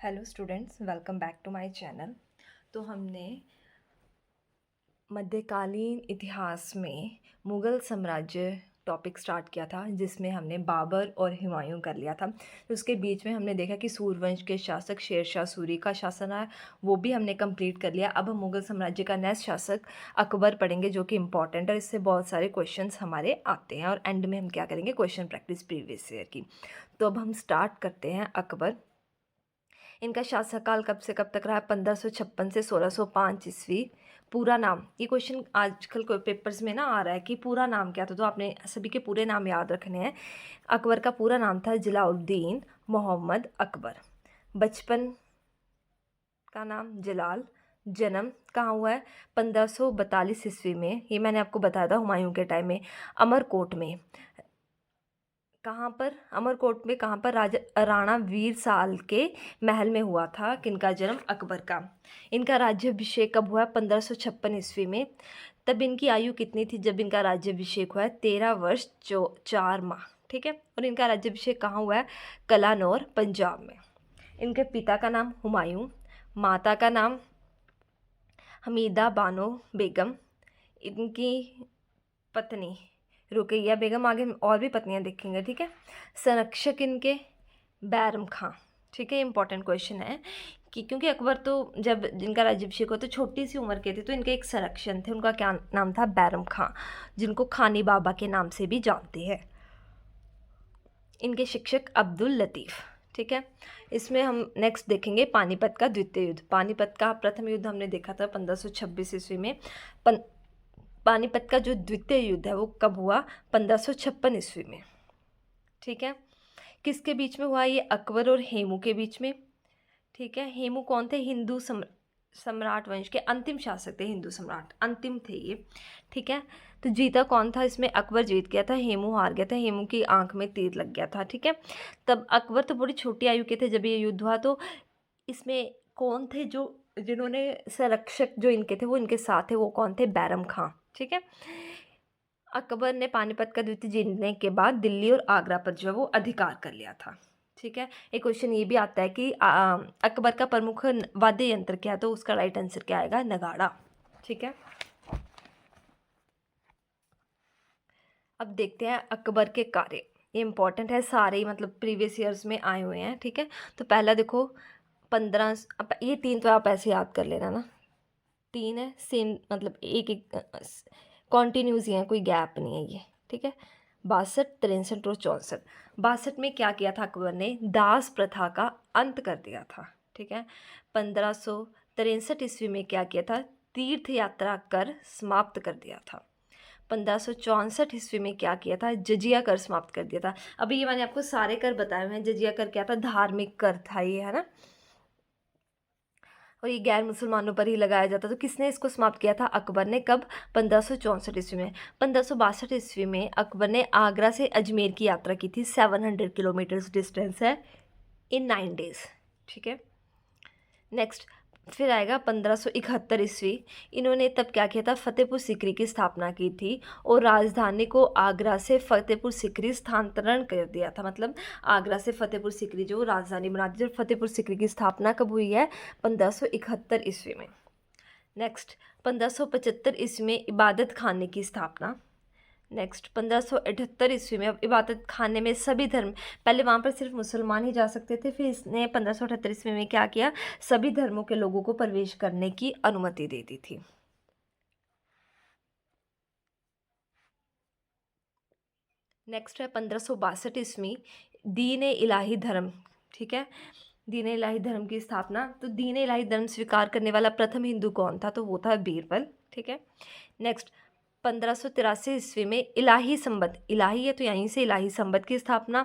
Hello students, welcome back to my channel. तो हमने मध्यकालीन इतिहास में मुग़ल साम्राज्य टॉपिक स्टार्ट किया था, जिसमें हमने बाबर और हुमायूं कर लिया था। उसके बीच में हमने देखा कि सूर्यवंश के शासक शेरशाह सूरी का शासन आया, वो भी हमने कंप्लीट कर लिया। अब हम मुग़ल साम्राज्य का नेक्स्ट शासक अकबर पढ़ेंगे, जो कि इम्पॉर्टेंट है। इससे बहुत सारे क्वेश्चंस हमारे आते हैं और एंड में हम क्या करेंगे, क्वेश्चन प्रैक्टिस प्रीवियस ईयर की। तो अब हम स्टार्ट करते हैं। अकबर, इनका शासनकाल कब से कब तक रहा? 1556 से 1605 ईस्वी। पूरा नाम, ये क्वेश्चन आजकल कोई पेपर्स में ना आ रहा है कि पूरा नाम क्या था, तो आपने सभी के पूरे नाम याद रखने हैं। अकबर का पूरा नाम था जलालुद्दीन मोहम्मद अकबर। बचपन का नाम जलाल। जन्म कहाँ हुआ है? 1542 ईस्वी में। ये मैंने आपको बताया था हुमायूं के टाइम में, अमरकोट में। कहाँ पर? अमरकोट में। कहाँ पर? राजा राणा वीर साल के महल में हुआ था किनका जन्म? अकबर का। इनका राज्याभिषेक कब हुआ? 1556 ईस्वी में। तब इनकी आयु कितनी थी जब इनका राज्याभिषेक हुआ है? 13 वर्ष 4 माह। ठीक है। और इनका राज्याभिषेक कहाँ हुआ है? कलानौर, पंजाब में। इनके पिता का नाम हुमायूं, माता का नाम हमीदा बानो बेगम, इनकी पत्नी रुकैया बेगम। आगे और भी पत्नियां देखेंगे। ठीक है। संरक्षक इनके बैरम खां। ठीक है, इंपॉर्टेंट क्वेश्चन है कि क्योंकि अकबर तो जब जिनका राज्याभिषेक हुआ तो छोटी सी उम्र के थे, तो इनके एक संरक्षण थे, उनका क्या नाम था? बैरम खां, जिनको खानी बाबा के नाम से भी जानते हैं। इनके शिक्षक अब्दुल लतीफ़। ठीक है। इसमें हम नेक्स्ट देखेंगे पानीपत का द्वितीय युद्ध। पानीपत का प्रथम युद्ध हमने देखा था 1526 ईस्वी में। पानीपत का जो द्वितीय युद्ध है वो कब हुआ? 1556 ईस्वी में। ठीक है। किसके बीच में हुआ? ये अकबर और हेमू के बीच में। ठीक है। हेमू कौन थे? हिंदू सम्राट वंश के अंतिम शासक थे, हिंदू सम्राट अंतिम थे ये। ठीक है। तो जीता कौन था इसमें? अकबर जीत गया था, हेमू हार गया था। हेमू की आंख में तीर लग गया था। ठीक है। तब अकबर तो बड़ी छोटी आयु के थे जब ये युद्ध हुआ। तो इसमें कौन थे जो जिन्होंने संरक्षक जो इनके थे वो इनके साथ थे? वो कौन थे? बैरम खां। ठीक है। अकबर ने पानीपत का युद्ध जीतने के बाद दिल्ली और आगरा पर जो है वो अधिकार कर लिया था। ठीक है। एक क्वेश्चन ये भी आता है कि अकबर का प्रमुख वाद्य यंत्र क्या है? तो उसका राइट आंसर क्या आएगा? नगाड़ा। ठीक है। अब देखते हैं अकबर के कार्य। ये इंपॉर्टेंट है, सारे ही मतलब प्रीवियस ईयर्स में आए हुए हैं। ठीक है। तो पहला देखो 15, ये 3 तो आप ऐसे याद कर लेना ना, 3 है सेम, मतलब एक एक कॉन्टिन्यूस ही है, कोई गैप नहीं है ये। ठीक है। 62, 63 और 64। 62 में क्या किया था अकबर ने? दास प्रथा का अंत कर दिया था। ठीक है। 1563 ईस्वी में क्या किया था? तीर्थ यात्रा कर समाप्त कर दिया था। 1564 ईस्वी में क्या किया था? जजिया कर समाप्त कर दिया था। अभी ये मैंने आपको सारे कर बताए हुए हैं। जजिया कर क्या था? धार्मिक कर था ये, है ना, और ये गैर मुसलमानों पर ही लगाया जाता। तो किसने इसको समाप्त किया था? अकबर ने। कब? 1564 ईस्वी में। 1562 ईस्वी में अकबर ने आगरा से अजमेर की यात्रा की थी। 700 किलोमीटर्स डिस्टेंस है, इन 9 डेज। ठीक है। नेक्स्ट फिर आएगा 1571 ईस्वी। इन्होंने तब क्या किया था? फतेहपुर सीकरी की स्थापना की थी और राजधानी को आगरा से फतेहपुर सीकरी स्थानांतरण कर दिया था। मतलब आगरा से फतेहपुर सीकरी जो राजधानी बना दी। जो फतेहपुर सीकरी की स्थापना कब हुई है? 1571 ईस्वी में। नेक्स्ट 1575 ईस्वी में इबादत खाने की स्थापना। नेक्स्ट 1578 ईस्वी में, अब इबादत खाने में सभी धर्म, पहले वहाँ पर सिर्फ मुसलमान ही जा सकते थे, फिर इसने 1578 ईस्वी में क्या किया? सभी धर्मों के लोगों को प्रवेश करने की अनुमति दे दी थी। नेक्स्ट है 1562 ईस्वी, दीन ए इलाही धर्म। ठीक है। दीन ए इलाही धर्म की स्थापना। तो दीन ए इलाही धर्म स्वीकार करने वाला प्रथम हिंदू कौन था? तो वो था बीरबल। ठीक है। नेक्स्ट 1583 ईस्वी में इलाही संबत, इलाही है तो यहीं से इलाही संबत की स्थापना।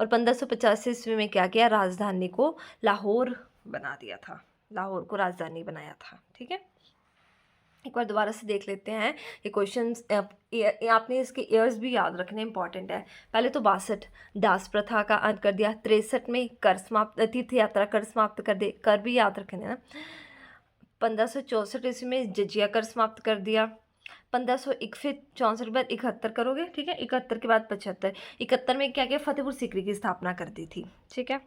और 1585 ईस्वी में क्या किया? राजधानी को लाहौर बना दिया था, लाहौर को राजधानी बनाया था। ठीक है। एक बार दोबारा से देख लेते हैं ये क्वेश्चंस। आपने इसके ईयर्स भी याद रखने, इंपॉर्टेंट है। पहले तो 62 दास प्रथा का अंत कर दिया। 63 में कर समाप्त, तीर्थ यात्रा कर समाप्त कर दे, कर भी याद रखने ना। 1564 ईस्वी में जजिया कर समाप्त कर दिया। 1564 के बाद 71 करोगे। ठीक है। 71 के बाद 75, 71 में क्या किया? फतेहपुर सीकरी की स्थापना कर दी थी। ठीक है।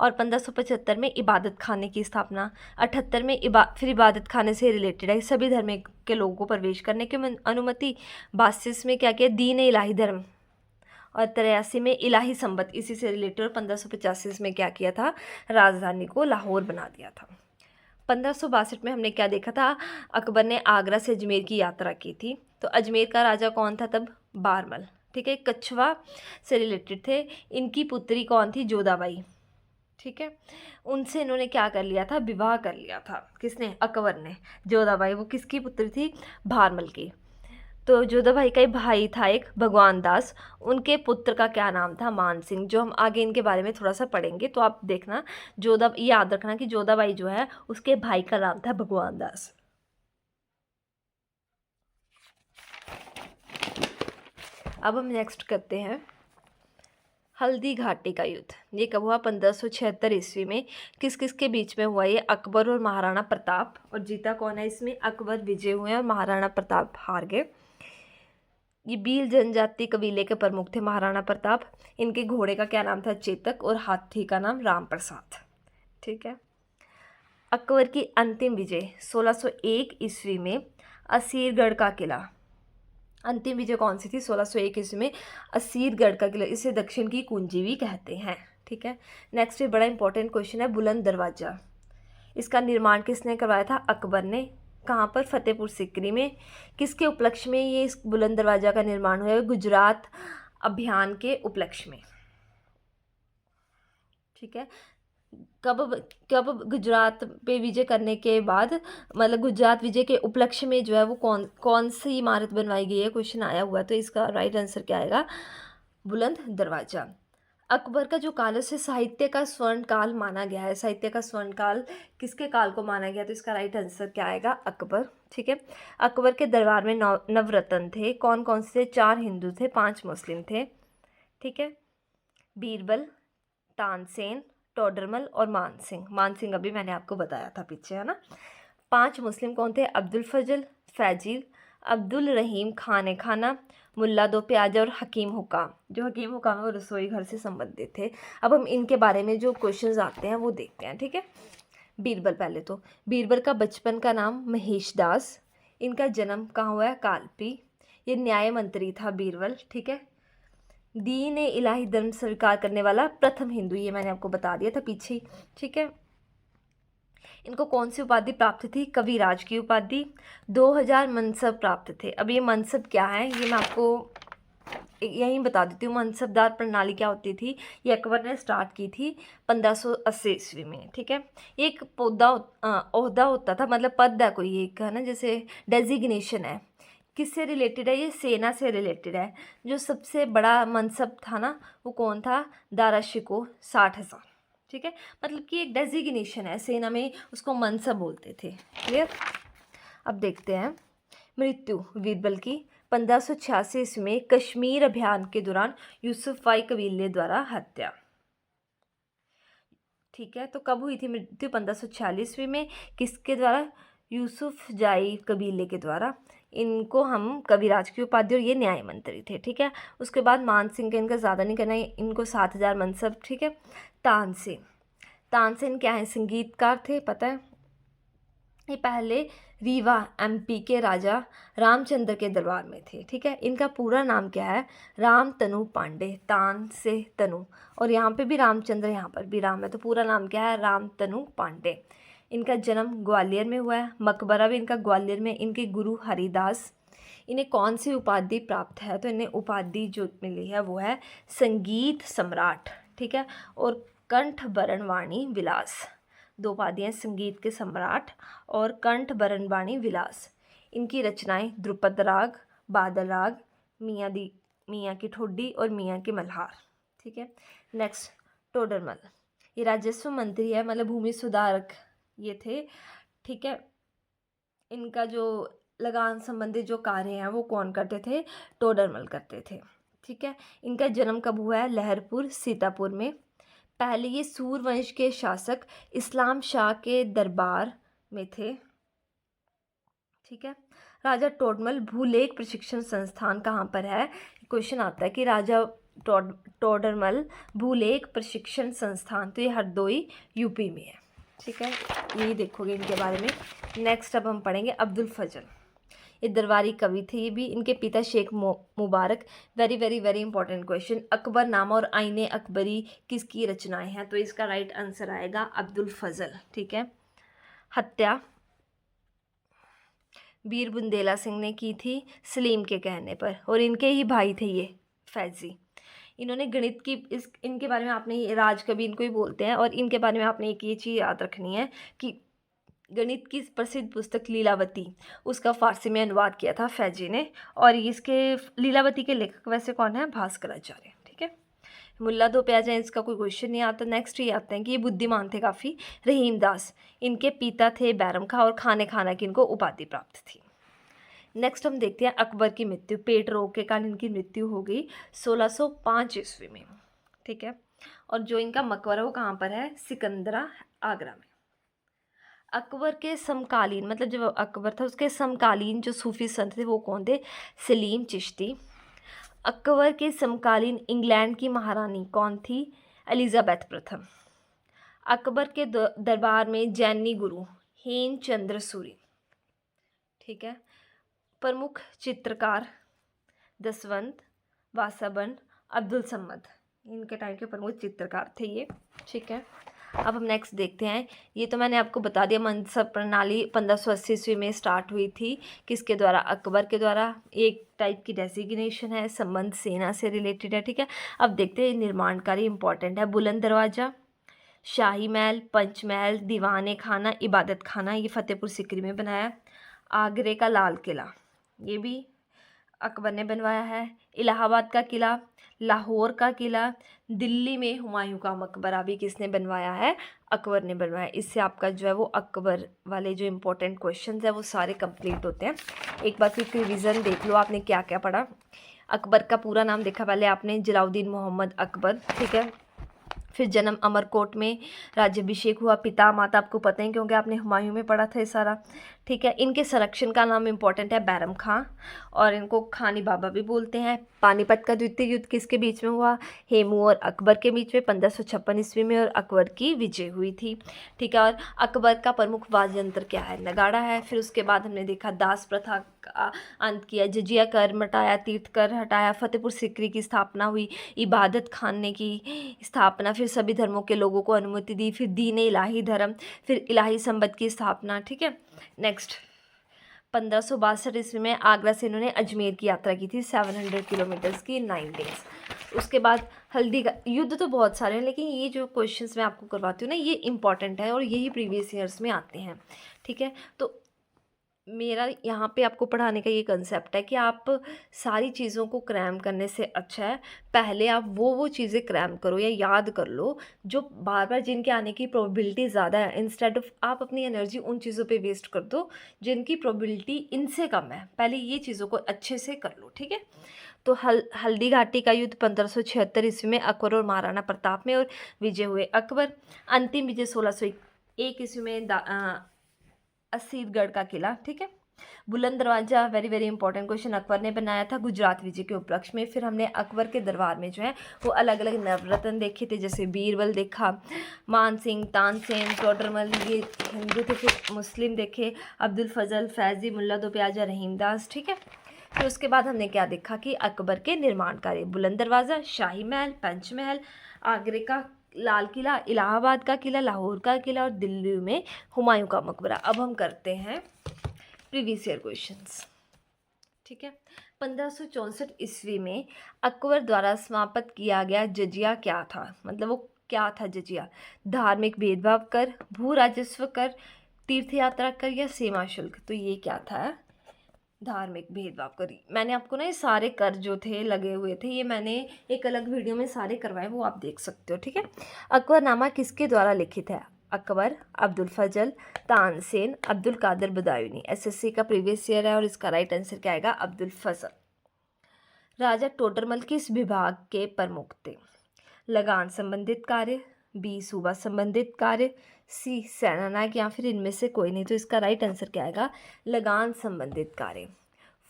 और 1575 में इबादत खाने की स्थापना। 78 में फिर इबादत खाने से रिलेटेड है, सभी धर्म के लोगों को प्रवेश करने की अनुमति। 82 में क्या किया, दीन इलाही धर्म। और 83 में इलाही संबत, इसी से रिलेटेड। और 1585 में क्या किया था, राजधानी को लाहौर बना दिया था। 1562 में हमने क्या देखा था, अकबर ने आगरा से अजमेर की यात्रा की थी। तो अजमेर का राजा कौन था तब, बारमल। ठीक है, कछवा से रिलेटेड थे। इनकी पुत्री कौन थी, जोधाबाई। ठीक है, उनसे इन्होंने क्या कर लिया था, विवाह कर लिया था। किसने, अकबर ने। जोधाबाई वो किसकी पुत्री थी, भारमल की। तो जोधाबाई का ही भाई था एक भगवान दास, उनके पुत्र का क्या नाम था, मान सिंह। जो हम आगे इनके बारे में थोड़ा सा पढ़ेंगे, तो आप देखना, याद रखना कि जोधाबाई जो है उसके भाई का नाम था भगवान दास। अब हम नेक्स्ट करते हैं हल्दी घाटी का युद्ध। ये कब हुआ, 1576 ईस्वी में। किस किस के बीच में हुआ ये, अकबर और महाराणा प्रताप। और जीता कौन है इसमें, अकबर विजय हुए और महाराणा प्रताप हार गए। ये भील जनजाति कबीले के प्रमुख थे महाराणा प्रताप। इनके घोड़े का क्या नाम था, चेतक। और हाथी का नाम राम प्रसाद। ठीक है, अकबर की अंतिम विजय 1601 ईस्वी में, असीरगढ़ का किला। अंतिम विजय कौन सी थी, 1601 ईस्वी में असीरगढ़ का किला। इसे दक्षिण की कुंजी भी कहते हैं। ठीक है, नेक्स्ट ये बड़ा इंपॉर्टेंट क्वेश्चन है, बुलंद दरवाज़ा। इसका निर्माण किसने करवाया था, अकबर ने। कहाँ पर, फतेहपुर सिकरी में। किसके उपलक्ष्य में ये इस बुलंद दरवाज़ा का निर्माण हुआ है, गुजरात अभियान के उपलक्ष्य में। ठीक है, कब कब गुजरात पे विजय करने के बाद, मतलब गुजरात विजय के उपलक्ष्य में जो है वो कौन कौन सी इमारत बनवाई गई है, क्वेश्चन आया हुआ। तो इसका राइट आंसर क्या आएगा, बुलंद दरवाज़ा। अकबर का जो काल है उसे साहित्य का स्वर्ण काल माना गया है। साहित्य का स्वर्ण काल किसके काल को माना गया, तो इसका राइट आंसर क्या आएगा, अकबर। ठीक है, अकबर के दरबार में नवरत्न थे। कौन कौन से, 4 हिंदू थे, 5 मुस्लिम थे। ठीक है, बीरबल, तानसेन, टोडरमल और मानसिंह। मानसिंह अभी मैंने आपको बताया था पीछे, है ना। 5 मुस्लिम कौन थे, अब्दुल फजल, फैजिल, अब्दुल रहीम खान खाना, मुल्ला दो प्याजा और हकीम हुकाम। जो हकीम हुकाम है वो रसोई घर से संबंधित थे। अब हम इनके बारे में जो क्वेश्चंस आते हैं वो देखते हैं। ठीक है, बीरबल पहले तो, बीरबल का बचपन का नाम महेश दास। इनका जन्म कहाँ हुआ है, कालपी। ये न्याय मंत्री था बीरबल। ठीक है, दीन इलाही धर्म स्वीकार करने वाला प्रथम हिंदू, ये मैंने आपको बता दिया था पीछे ही। ठीक है, इनको कौन सी उपाधि प्राप्त थी, कविराज की उपाधि। 2000 मनसब प्राप्त थे। अब ये मनसब क्या है, ये मैं आपको यहीं बता देती हूँ। मनसबदार प्रणाली क्या होती थी, ये अकबर ने स्टार्ट की थी 1580 ईस्वी में। ठीक है, एक ओहदा होता था, मतलब पद है कोई एक, है ना, जैसे डेजिग्नेशन है। किससे रिलेटेड है, ये सेना से रिलेटेड है। जो सबसे बड़ा मनसब था ना, वो कौन था, दारा शिकोह, 60,000। ठीक है, मतलब कि एक डेजिग्नेशन है सेना में, उसको मनसब बोलते थे। क्लियर। अब देखते हैं मृत्यु बीरबल की 1586 ईस्वी में कश्मीर अभियान के दौरान यूसुफाई कबीले द्वारा हत्या। ठीक है, तो कब हुई थी मृत्यु, 1546 ईस्वी में। किसके द्वारा, यूसुफ जाई कबीले के द्वारा। इनको हम कविराज की उपाधि, और ये न्याय मंत्री थे। ठीक है, उसके बाद मान सिंह का इनका ज़्यादा नहीं करना है, इनको 7000 मनसब। ठीक है, तानसेन, तानसेन क्या है, संगीतकार थे, पता है। ये पहले रीवा एमपी के राजा रामचंद्र के दरबार में थे। ठीक है, इनका पूरा नाम क्या है, राम तनु पांडे। तान से तनु, और यहाँ पे भी रामचंद्र, यहाँ पर भी राम है, तो पूरा नाम क्या है, राम तनु पांडे। इनका जन्म ग्वालियर में हुआ है। मकबरा भी इनका ग्वालियर में। इनके गुरु हरिदास। इन्हें कौन सी उपाधि प्राप्त है, तो इन्हें उपाधि जो मिली है वो है संगीत सम्राट। ठीक है, और कंठ बरनवाणी विलास। 2 उपाधियाँ, संगीत के सम्राट और कंठ बरनवाणी विलास। इनकी रचनाएं ध्रुपद राग, बादल राग, मियाँ की ठोडी और मियाँ की मल्हार। ठीक है, नेक्स्ट टोडरमल, ये राजस्व मंत्री है, मतलब भूमि सुधारक ये थे। ठीक है, इनका जो लगान संबंधी जो कार्य हैं वो कौन करते थे, टोडरमल करते थे। ठीक है, इनका जन्म कब हुआ है, लहरपुर सीतापुर में। पहले ये सूरवंश के शासक इस्लाम शाह के दरबार में थे। ठीक है, राजा टोडरमल भूलेख प्रशिक्षण संस्थान कहाँ पर है, क्वेश्चन आता है कि राजा टोडरमल भूलेख प्रशिक्षण संस्थान, तो ये हरदोई यूपी में है। ठीक है, यही देखोगे इनके बारे में। नेक्स्ट अब हम पढ़ेंगे अब्दुल फजल, ये दरबारी कवि थे ये भी। इनके पिता Sheikh Mubarak. Very very very important question, Akbarnama और आईने अकबरी किसकी रचनाएं हैं? तो इसका राइट आंसर आएगा अब्दुल फजल। ठीक है, हत्या बीर बुंदेला सिंह ने की थी सलीम के कहने पर, और इनके ही भाई थे ये फैजी। इन्होंने गणित की इनके बारे में आपने ये राजकवि इनको ही बोलते हैं, और इनके बारे में आपने एक ये चीज़ याद रखनी है कि गणित की प्रसिद्ध पुस्तक लीलावती, उसका फारसी में अनुवाद किया था फैजी ने। और इसके लीलावती के लेखक वैसे कौन है? भास्कराचार्य। ठीक है, मुल्ला दो पे आ जाए, इसका कोई क्वेश्चन नहीं आता। नेक्स्ट ये आते हैं कि ये बुद्धिमान थे काफ़ी, रहीम दास। इनके पिता थे बैरम खां, और खाने खाना की इनको उपाधि प्राप्त थी। नेक्स्ट हम देखते हैं अकबर की मृत्यु, पेट रोग के कारण इनकी मृत्यु हो गई 1605 ईस्वी में। ठीक है, और जो इनका मकबरा वो कहाँ पर है? सिकंदरा, आगरा में। अकबर के समकालीन, मतलब जब अकबर था उसके समकालीन जो सूफी संत थे वो कौन थे? सलीम चिश्ती। अकबर के समकालीन इंग्लैंड की महारानी कौन थी? एलिजाबेथ प्रथम। अकबर के दरबार में जैनी गुरु हेमचंद्र सूरी। ठीक है, प्रमुख चित्रकार दसवंत, वासाबन, अब्दुल समद, इनके टाइम के प्रमुख चित्रकार थे ये। ठीक है, अब हम नेक्स्ट देखते हैं। ये तो मैंने आपको बता दिया, मनसब प्रणाली 1580 ईस्वी में स्टार्ट हुई थी। किसके द्वारा? अकबर के द्वारा। एक टाइप की डेजिग्नेशन है, संबंध सेना से रिलेटेड है। ठीक है, अब देखते हैं निर्माण कार्य इंपॉर्टेंट है। बुलंद दरवाज़ा, शाही महल, पंचमहल, दीवाने खाना, इबादत खाना, ये फतेहपुर सिकरी में बनाया। आगरे का लाल किला, ये भी अकबर ने बनवाया है। इलाहाबाद का किला, लाहौर का किला, दिल्ली में हुमायूं का मकबरा भी किसने बनवाया है? अकबर ने बनवाया। इससे आपका जो है वो अकबर वाले जो इंपॉर्टेंट क्वेश्चंस है वो सारे कंप्लीट होते हैं। एक बार फिर रिवीजन देख लो आपने क्या क्या पढ़ा। अकबर का पूरा नाम देखा पहले आपने, जलाउद्दीन मोहम्मद अकबर। ठीक है, फिर जन्म अमरकोट में, राज्याभिषेक हुआ, पिता माता आपको पता है क्योंकि आपने हुमायूं में पढ़ा था ये सारा। ठीक है, इनके संरक्षण का नाम इंपॉर्टेंट है बैरम खां, और इनको खानी बाबा भी बोलते हैं। पानीपत का द्वितीय युद्ध किसके बीच में हुआ? हेमू और अकबर के बीच में 1556 ईस्वी में, और अकबर की विजय हुई थी। ठीक है, और अकबर का प्रमुख वाद्य यंत्र क्या है? नगाड़ा है। फिर उसके बाद हमने देखा दास प्रथा का अंत किया, जजिया कर मिटाया, तीर्थ कर हटाया, फतेहपुर सिकरी की स्थापना हुई, इबादत खाने की स्थापना, फिर सभी धर्मों के लोगों को अनुमति दी, फिर दीन इलाही धर्म, फिर इलाही संबत की स्थापना। ठीक है, नेक्स्ट 1562 ईस्वी में आगरा से इन्होंने अजमेर की यात्रा की थी 700 किलोमीटर्स की 9 डेज। उसके बाद हल्दी का युद्ध तो बहुत सारे हैं, लेकिन ये जो क्वेश्चंस मैं आपको करवाती हूँ ना ये इंपॉर्टेंट है और यही प्रीवियस ईयर्स में आते हैं। ठीक है, तो मेरा यहाँ पे आपको पढ़ाने का ये कंसेप्ट है कि आप सारी चीज़ों को क्रैम करने से अच्छा है पहले आप वो चीज़ें क्रैम करो या याद कर लो जो बार बार जिनके आने की प्रोबेबिलिटी ज़्यादा है, इंस्टेड ऑफ आप अपनी एनर्जी उन चीज़ों पे वेस्ट कर दो जिनकी प्रोबेबिलिटी इनसे कम है। पहले ये चीज़ों को अच्छे से कर लो। ठीक है, तो हल्दी घाटी का युद्ध 1576 ईस्वी में अकबर और महाराणा प्रताप में और विजय हुए अकबर। अंतिम विजय 1601 ईस्वी में असीरगढ़ का किला। ठीक है, बुलंद दरवाजा very very important question Akbar ने बनाया था गुजरात विजय के उपलक्ष्य में। फिर हमने अकबर के दरबार में जो है वो अलग अलग नवरत्न देखे थे, जैसे बीरबल देखा, मान सिंह, तानसेन, टोडरमल, ये हिंदू थे। फिर मुस्लिम देखे, अब्दुल फजल, फैजी, मुल्ला दो प्याजा, रहीमदास। ठीक है, फिर उसके बाद हमने क्या देखा कि अकबर के निर्माण कार्य, बुलंद दरवाज़ा, शाही महल, पंचमहल, आगरे का लाल किला, इलाहाबाद का किला, लाहौर का किला और दिल्ली में हुमायूं का मकबरा। अब हम करते हैं प्रीवियस ईयर क्वेश्चंस। ठीक है, 1564 ईस्वी में अकबर द्वारा समाप्त किया गया जजिया क्या था? मतलब वो क्या था जजिया? धार्मिक भेदभाव कर, भू राजस्व कर, तीर्थ यात्रा कर या सीमा शुल्क? तो ये क्या था? धार्मिक भेदभाव करी। मैंने आपको ना ये सारे कर जो थे लगे हुए थे ये मैंने एक अलग वीडियो में सारे करवाए, वो आप देख सकते हो। ठीक है, अकबरनामा किसके द्वारा लिखित है? अकबर, अब्दुल फजल, तानसेन, अब्दुल कादिर बदायूनी। एसएससी का प्रीवियस ईयर है और इसका राइट आंसर क्या आएगा? अब्दुल फजल। राजा टोडरमल किस विभाग के प्रमुख थे? लगान संबंधित कार्य, बी सूबा संबंधित कार्य, सी सेनानायक या फिर इनमें से कोई नहीं। तो इसका राइट आंसर क्या आएगा? लगान संबंधित कार्य।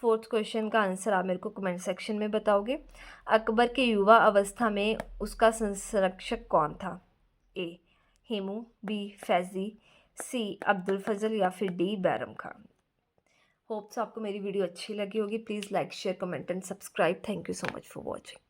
4th क्वेश्चन का आंसर आप मेरे को कमेंट सेक्शन में बताओगे। अकबर के युवा अवस्था में उसका संरक्षक कौन था? ए हेमू, बी फैज़ी, सी अब्दुल फजल या फिर डी बैरम खान। होप्स आपको मेरी वीडियो अच्छी लगी होगी। Please like share comment and subscribe. Thank you so much for watching.